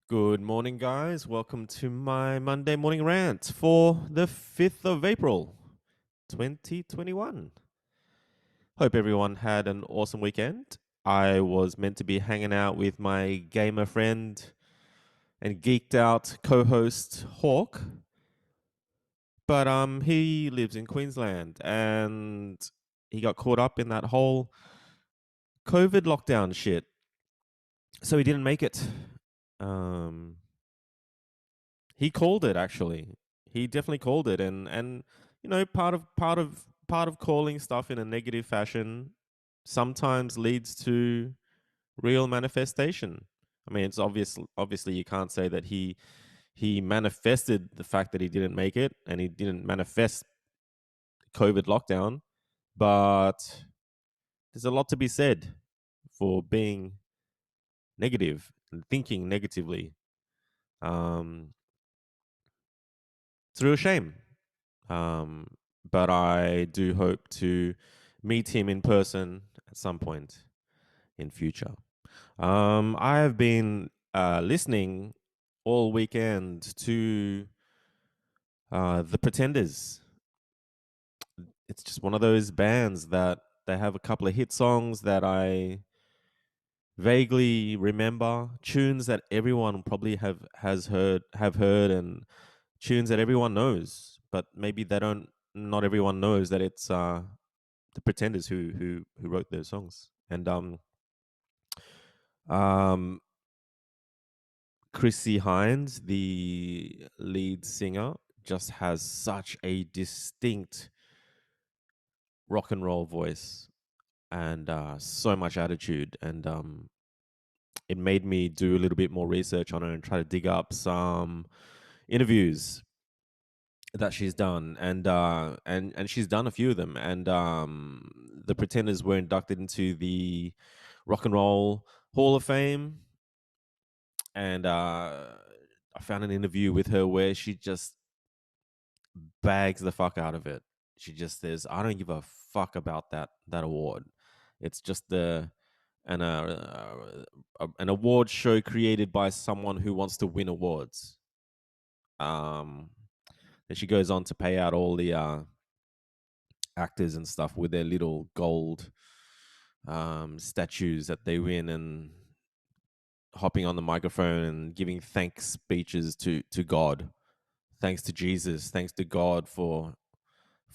Good morning, guys. Welcome to my Monday morning rant for the 5th of April, 2021. Hope everyone had an awesome weekend. I was meant to be hanging out with my gamer friend and geeked out co host Hawk, but he lives in Queensland and he got caught up in that whole COVID lockdown shit. So he didn't make it. Um, He called it actually. He definitely called it, and part of calling stuff in a negative fashion sometimes leads to real manifestation. I mean, it's obviously you can't say that he manifested the fact that he didn't make it, and he didn't manifest COVID lockdown, but there's a lot to be said for being negative and thinking negatively. Um, it's a real shame. Um, but I do hope to meet him in person at some point in future. I have been listening all weekend to the Pretenders. It's just one of those bands that they have a couple of hit songs that I vaguely remember, tunes that everyone probably have heard, and tunes that everyone knows, but maybe they don't. Not everyone knows that it's the Pretenders who wrote those songs. And um, Chrissy Hines, the lead singer, just has such a distinct rock and roll voice and so much attitude. And it made me do a little bit more research on her and try to dig up some interviews that she's done, and she's done a few of them. And the Pretenders were inducted into the Rock and Roll Hall of Fame, and I found an interview with her where she just bags the fuck out of it. She just says, "I don't give a fuck about that award. It's just an award show created by someone who wants to win awards." Um, and she goes on to pay out all the actors and stuff with their little gold statues that they win, and hopping on the microphone and giving thanks speeches to God, thanks to Jesus, thanks to God for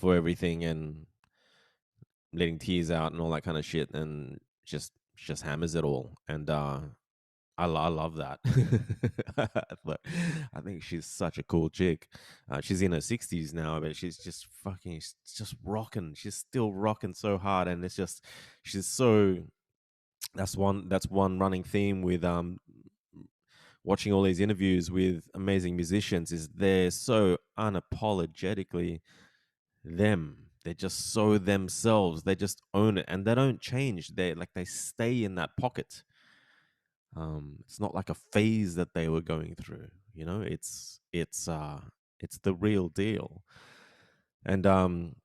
everything, and letting tears out and all that kind of shit, and just hammers it all. And I love that. I think she's such a cool chick. She's in her 60s now, but she's just fucking, she's just rocking. She's still rocking so hard, and it's just she's so. That's one running theme with watching all these interviews with amazing musicians, is they're so unapologetically them. They're just so themselves. They just own it, and they don't change. They stay in that pocket. It's not like a phase that they were going through. It's the real deal. And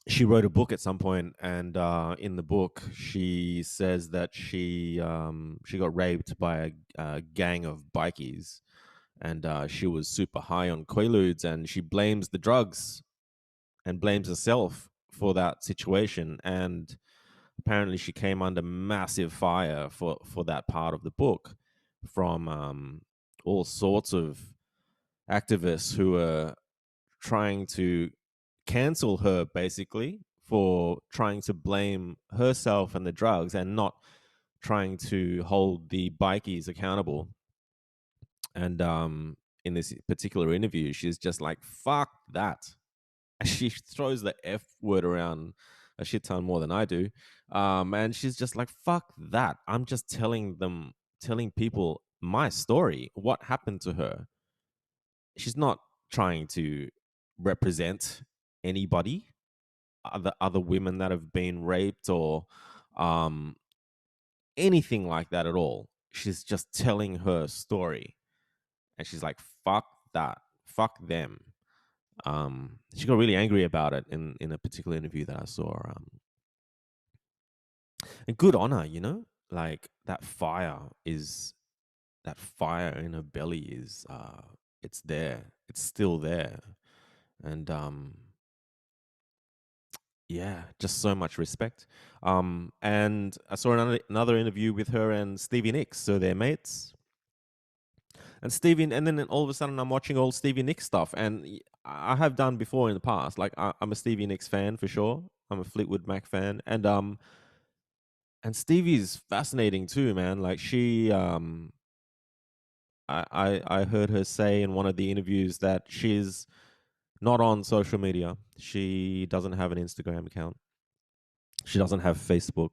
she wrote a book at some point, and in the book she says that she got raped by a gang of bikies, and she was super high on quaaludes, and she blames the drugs and blames herself for that situation. And apparently she came under massive fire for that part of the book from all sorts of activists who are trying to cancel her, basically, for trying to blame herself and the drugs and not trying to hold the bikies accountable. And in this particular interview, she's just like, fuck that. She throws the F word around a shit ton more than I do. And she's just like, fuck that. I'm just telling people my story, what happened to her. She's not trying to represent anybody, other women that have been raped, or um, anything like that at all. She's just telling her story. And she's like, fuck that. Fuck them. She got really angry about it in a particular interview that I saw. And good on her, like that fire is that fire in her belly is it's there. It's still there. And yeah, just so much respect. And I saw another interview with her and Stevie Nicks, so they're mates. And Stevie, and then all of a sudden I'm watching all Stevie Nicks stuff, and I have done before in the past. Like I'm a Stevie Nicks fan for sure. I'm a Fleetwood Mac fan, and Stevie's fascinating too, man. Like I heard her say in one of the interviews that she's not on social media. She doesn't have an Instagram account. She doesn't have Facebook.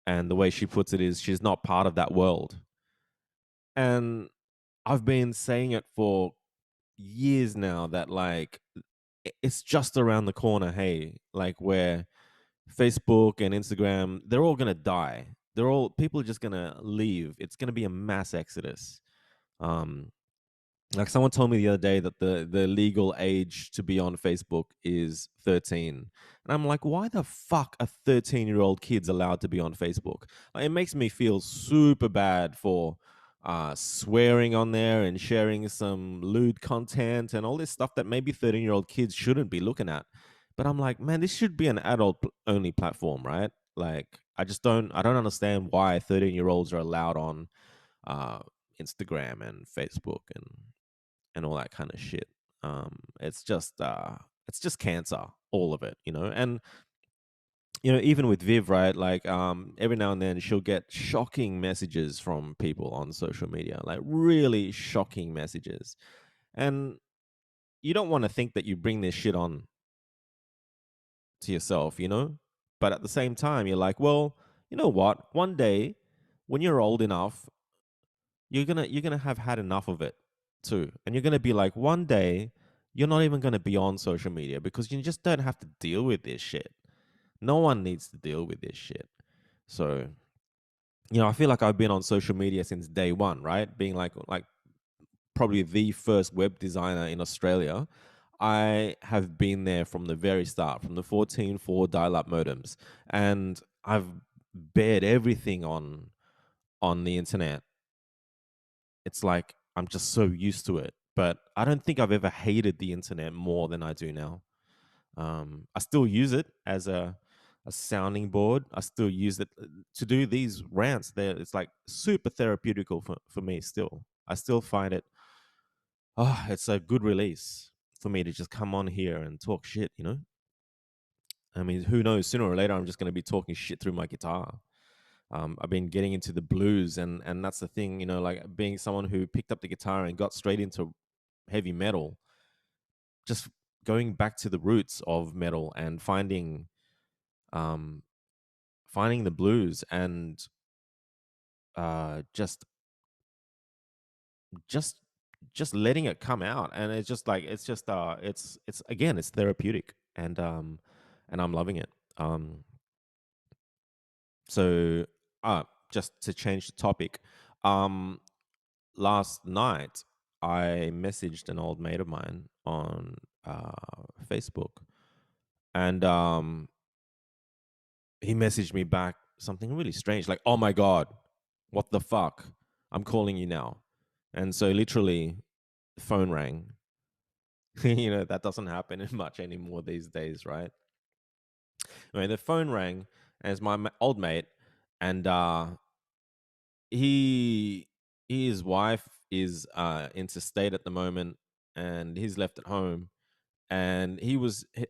And the way she puts it is she's not part of that world. And I've been saying it for years now that like it's just around the corner, hey, like where Facebook and Instagram, they're all gonna die. They're all people are just gonna leave. It's gonna be a mass exodus. Um, Like someone told me the other day that the legal age to be on Facebook is 13. And I'm like, why the fuck are 13-year-old kids allowed to be on Facebook? Like, it makes me feel super bad for swearing on there and sharing some lewd content and all this stuff that maybe 13-year-old kids shouldn't be looking at. But I'm like, man, this should be an adult only platform, right? Like I don't understand why 13-year-olds are allowed on uh Instagram and Facebook and all that kind of shit. It's just cancer, all of it, you know. And even with Viv, right? Like every now and then she'll get shocking messages from people on social media, like really shocking messages. And you don't want to think that you bring this shit on to yourself, you know? But at the same time, you're like, well, you know what? One day when you're old enough, you're gonna have had enough of it too, and you're gonna be like, one day you're not even gonna be on social media because you just don't have to deal with this shit. No one needs to deal with this shit. So I feel like I've been on social media since day one, right? Being like probably the first web designer in Australia. I have been there from the very start, from the 14.4 dial-up modems, and I've bared everything on the internet. It's like I'm just so used to it. But I don't think I've ever hated the internet more than I do now. I still use it as a sounding board. I still use it to do these rants. There, it's like super therapeutical for me. Still, I still find it. Oh, it's a good release for me to just come on here and talk shit. I mean, who knows? Sooner or later, I'm just going to be talking shit through my guitar. I've been getting into the blues, and that's the thing, like being someone who picked up the guitar and got straight into heavy metal, just going back to the roots of metal and um, finding the blues and just just just letting it come out, and it's just like it's again it's therapeutic, and I'm loving it. Um, so just to change the topic, um, last night I messaged an old mate of mine on Facebook, and he messaged me back something really strange, like, "Oh my god, what the fuck? I'm calling you now." And so literally, the phone rang. That doesn't happen much anymore these days, right? Anyway, the phone rang, and it's my old mate, and he his wife is interstate at the moment, and he's left at home, and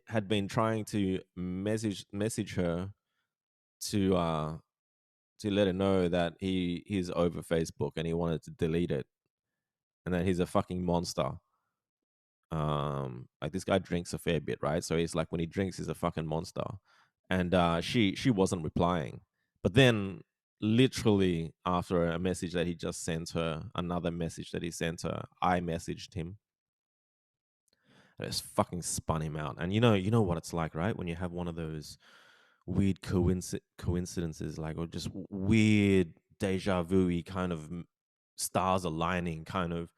had been trying to message her to let her know that he's over Facebook and he wanted to delete it, and that he's a fucking monster. Like, this guy drinks a fair bit, right? So he's like, when he drinks, he's a fucking monster. And she wasn't replying, but then literally after a message that he just sent her, another message that he sent her, I messaged him. And it's fucking spun him out. And you know what it's like, right? When you have one of those weird coincidences, like, or just weird deja vu kind of stars aligning, kind of.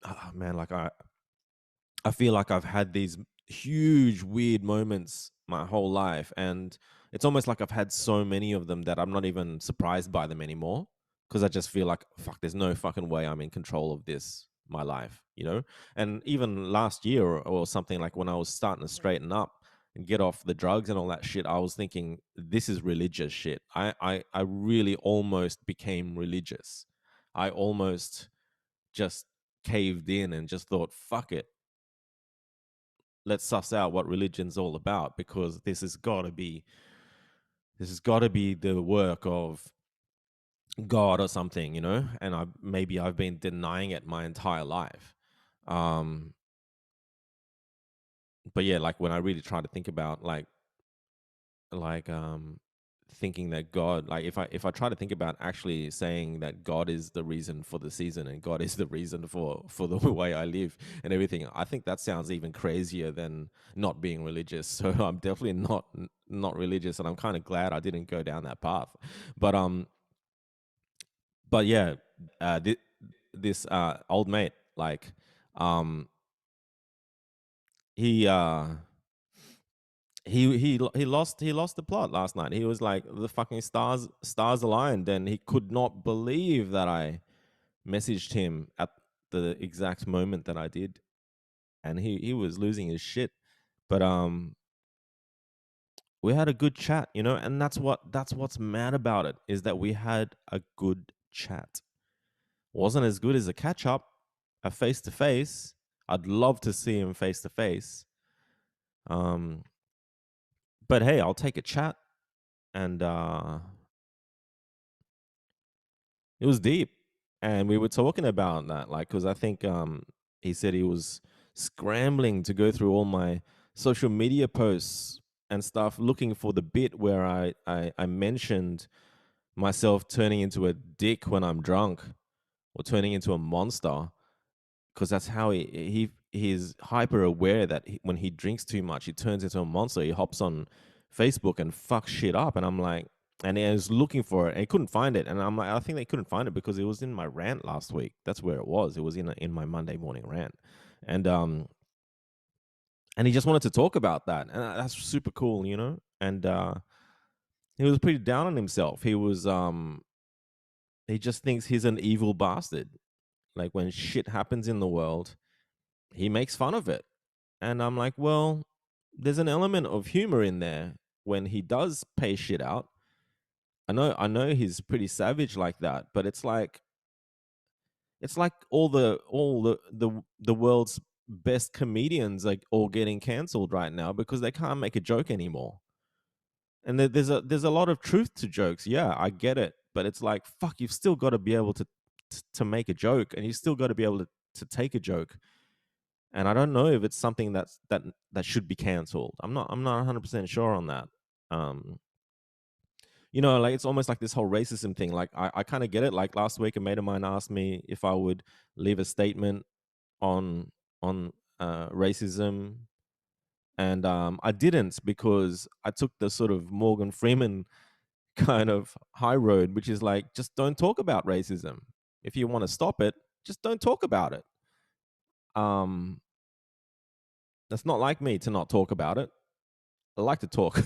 Oh, man, like I feel like I've had these huge weird moments my whole life, and it's almost like I've had so many of them that I'm not even surprised by them anymore. because I just feel like, fuck, there's no fucking way I'm in control of this, my life, you know? And even last year or something, like when I was starting to straighten up and get off the drugs and all that shit, I was thinking, this is religious shit. I really almost became religious. I almost just caved in and just thought, fuck it. Let's suss out what religion's all about, because this has got to be the work of God or something, you know? And I've been denying it my entire life. Um, but yeah, like when I really try to think about like thinking that God, like if I try to think about actually saying that God is the reason for the season and God is the reason for the way I live and everything, I think that sounds even crazier than not being religious. So I'm definitely not religious, and I'm kind of glad I didn't go down that path. But but yeah, this old mate, like, um he he lost the plot last night. He was like, the fucking stars aligned, and he could not believe that I messaged him at the exact moment that I did, and he was losing his shit. But we had a good chat, you know, and that's what's mad about it, is that we had a good chat. Wasn't as good as a catch up, a face to face. I'd love to see him face to face. Um, but hey, I'll take a chat, and it was deep, and we were talking about that, like, because I think he said he was scrambling to go through all my social media posts and stuff, looking for the bit where I mentioned myself turning into a dick when I'm drunk, or turning into a monster, because that's how he's hyper aware that when he drinks too much, he turns into a monster. He hops on Facebook and fucks shit up, and I'm like, and he was looking for it and he couldn't find it, and I'm like, I think they couldn't find it because it was in my rant last week. That's where it was. It was in my Monday morning rant, and he just wanted to talk about that, and that's super cool, you know. And he was pretty down on himself. He just thinks he's an evil bastard. Like when shit happens in the world, he makes fun of it. And I'm like, well, there's an element of humor in there when he does pay shit out. I know he's pretty savage like that, but it's like all the world's best comedians are all getting canceled right now because they can't make a joke anymore. And there's a lot of truth to jokes. Yeah, I get it, but it's like, fuck, you've still got to be able to make a joke, and you still got to be able to take a joke. And I don't know if it's something that should be canceled. I'm not 100% sure on that. Um, like it's almost like this whole racism thing. Like I kind of get it. Like last week, a mate of mine asked me if I would leave a statement on racism, and I didn't, because I took the sort of Morgan Freeman kind of high road, which is like, just don't talk about racism. If you want to stop it, just don't talk about it. Um, that's not like me to not talk about it. I like to talk,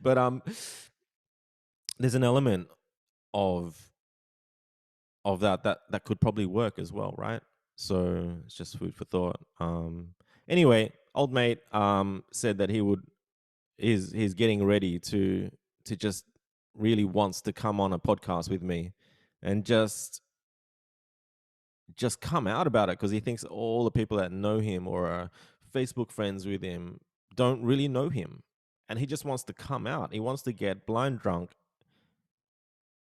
but there's an element of that could probably work as well, right? So it's just food for thought. Anyway, old mate said that he's getting ready to just really wants to come on a podcast with me and just come out about it, because he thinks all the people that know him or are Facebook friends with him don't really know him. And he just wants to come out. He wants to get blind drunk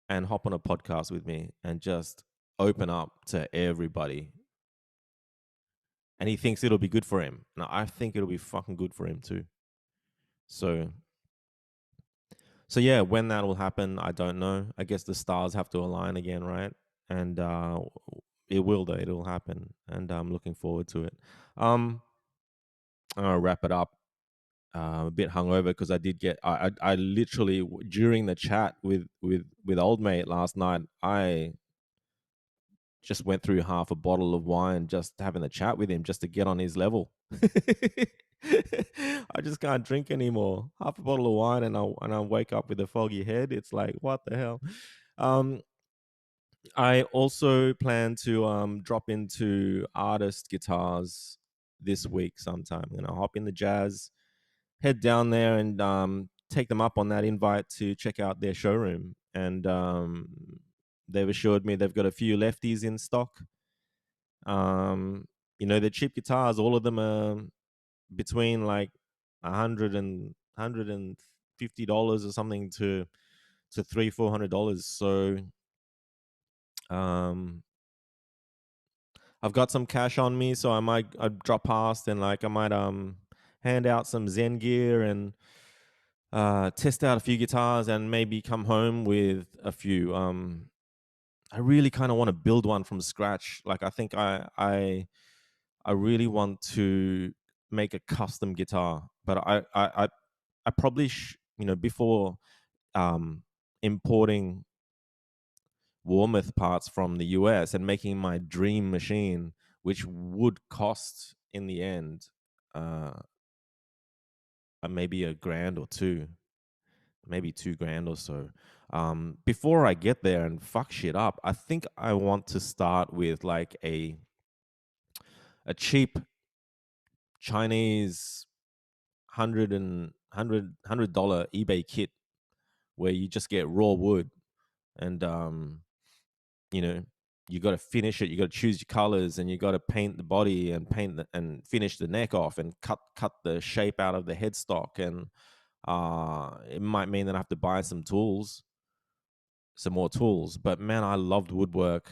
and hop on a podcast with me and just open up to everybody. And he thinks it'll be good for him. And I think it'll be fucking good for him too. So yeah, when that will happen, I don't know. I guess the stars have to align again, right? And it will though. It'll happen, and I'm looking forward to it. Um, I'll wrap it up. A bit hungover because I did get. I literally, during the chat with old mate last night, I just went through half a bottle of wine just having a chat with him, just to get on his level. I just can't drink anymore. Half a bottle of wine, and I wake up with a foggy head. It's like, what the hell? Um, I also plan to drop into artist guitars this week sometime. I'm gonna hop in the Jazz, head down there, and take them up on that invite to check out their showroom. And they've assured me they've got a few lefties in stock. Um, they're cheap guitars. All of them are between like $150 or something to $300-400. So um I've got some cash on me, so I'd drop past and like I might hand out some Zen gear and test out a few guitars and maybe come home with a few. I really kind of want to build one from scratch. Like I think I really want to make a custom guitar, but I probably before um importing Warmouth parts from the US and making my dream machine, which would cost in the end uh, maybe a grand or two, maybe 2 grand or so. Before I get there and fuck shit up, I think I want to start with like a cheap Chinese $100 eBay kit where you just get raw wood and you know you got to finish it, you got to choose your colors, and you got to paint the body and and finish the neck off and cut the shape out of the headstock. And it might mean that I have to buy some more tools. But man, I loved woodwork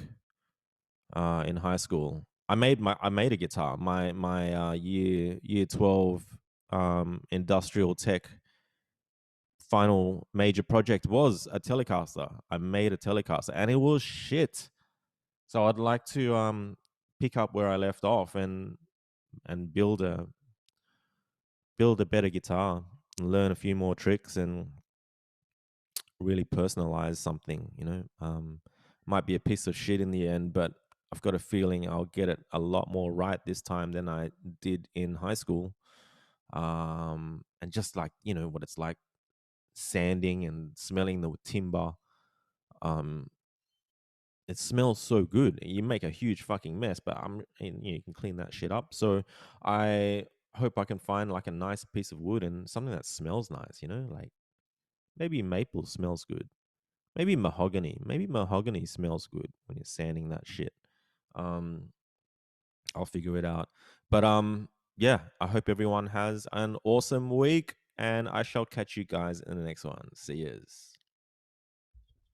in high school. I made a guitar. My year 12 industrial tech final major project was a Telecaster. I made a Telecaster and it was shit. So I'd like to pick up where I left off and build a better guitar and learn a few more tricks and really personalize something. Might be a piece of shit in the end, but I've got a feeling I'll get it a lot more right this time than I did in high school. And just like what it's like sanding and smelling the timber. Um, it smells so good. You make a huge fucking mess, but you can clean that shit up. So I hope I can find like a nice piece of wood and something that smells nice. Like maybe maple smells good. Maybe mahogany. Maybe mahogany smells good when you're sanding that shit. Um, I'll figure it out. But yeah, I hope everyone has an awesome week, and I shall catch you guys in the next one. See yous.